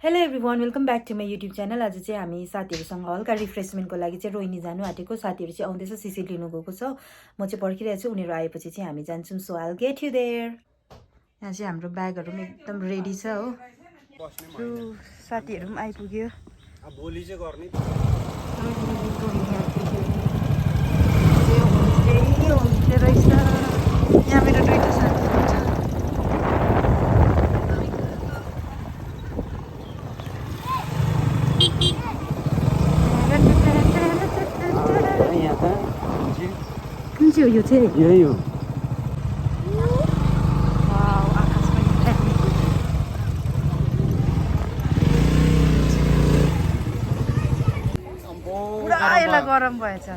Hello everyone welcome back to my YouTube channel. आज चाहिँ हामी साथीहरूसँग हल्का रिफ्रेसमेन्टको लागि चाहिँ रोहिनी जानु आँटेको। साथीहरू चाहिँ आउँदैछ, सिसी लिनु गएको छ। म चाहिँ पर्खिरहेको छु, उनीहरू आएपछि चाहिँ हामी जान्छौँ। So I'll get you there. यहाँ चाहिँ हाम्रो ब्यागहरू पनि एकदम रेडी छ हो। साथीहरू पनि आइपुग्यो। भोलि चाहिँ गर्ने रहेछ। यहाँ मेरो दुईवटा साथीहरू छ। कुन चाहिँ हो यो चाहिँ? यही हो। आकाश पनि दामी। पुरा यसलाई गरम भएछ।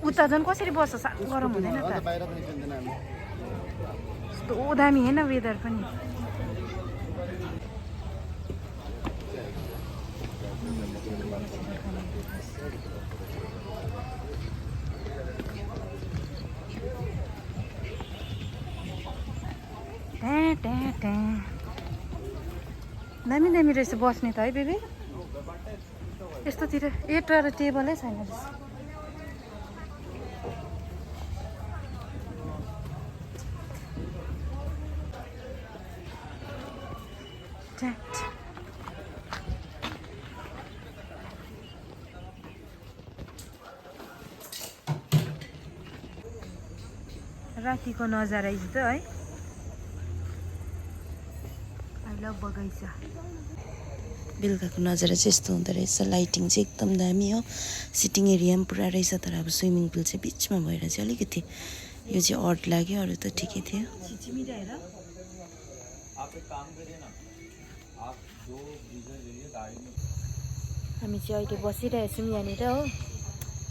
उता झन् कसरी बस्छ, साह्रो गरम हुँदैन त? कस्तो दामी होइन वेदर पनि। दामी दामी रहेछ बस्ने त है बेबी। यस्तोतिर एउटा र टेबलै छैन रहेछ। रातिको नजारा है त है। आई लभ बगैँचा। बेलुकाको नजारा चाहिँ यस्तो हुँदो रहेछ। लाइटिङ चाहिँ एकदम दामी हो। सिटिङ एरिया पनि पुरा रहेछ। तर अब स्विमिङ पुल चाहिँ बिचमा भएर चाहिँ अलिकति यो चाहिँ अड लाग्यो, अरू त ठिकै थियो। हामी चाहिँ अहिले बसिरहेछौँ यहाँनिर हो।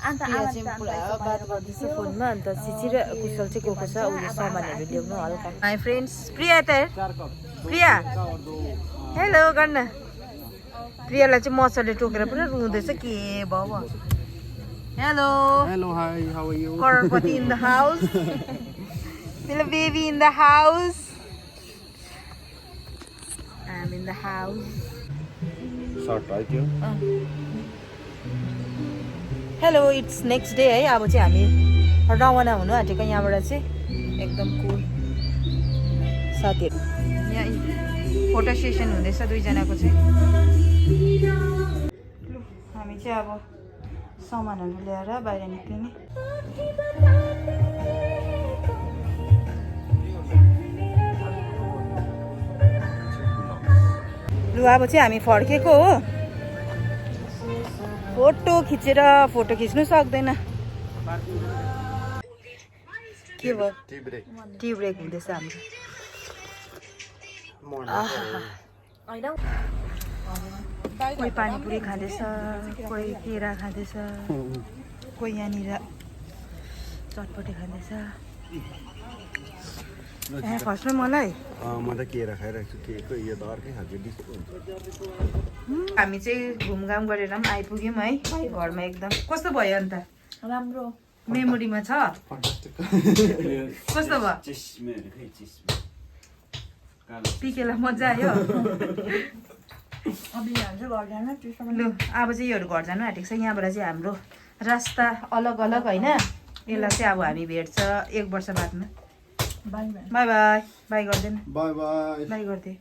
प्रिया चाहिँ पुरा बात गर्दैछ फोनमा। अन्त सिची र कुशल चाहिँ गएको छ उयो सामानहरू ल्याउनु हल्का। हाई फ्रेन्ड्स, प्रिया त प्रिया हेलो गर्न। प्रियालाई चाहिँ मच्छरले टोकेर पुरा रुँदैछ। के भयो? Hello hello hi, how are you? करोडपति in the house. little baby in the house. I'm in the house. Shirt है त्यो। हेलो, इट्स नेक्स्ट डे है। अब चाहिँ हामी रवाना हुनु आँटेको यहाँबाट चाहिँ। एकदम कुल साथीहरू यहाँ फोटो सेसन हुँदैछ दुईजनाको चाहिँ। हामी चाहिँ अब सामानहरू ल्याएर बाहिर निक्लिने। लु अब चाहिँ हामी फर्केको हो। फोटो खिच्नु सक्दैन। के भयो? टी ब्रेक हुँदैछ हाम्रो। कोही पानीपुरी खाँदैछ, कोही केरा खाँदैछ, कोही यहाँनिर चटपटी खाँदैछ। फर्स्टमा मलाई म त केरा खाइरहेको छु। केको यो त अर्कै खालको डिस हुन्छ। हामी चाहिँ घुमघाम गरेर पनि आइपुग्यौँ है घरमा। एकदम कस्तो भयो अन्त? राम्रो मेमोरीमा छ। कस्तो भयो? पिकेलाई मजा आयो। लु अब चाहिँ योहरू घर जानु आँटेको छ। यहाँबाट चाहिँ हाम्रो रास्ता अलग अलग होइन। यसलाई चाहिँ अब हामी भेट्छ 1 वर्ष बादमा। By by. बाई गर्दैन। By by. बाई गर्दै।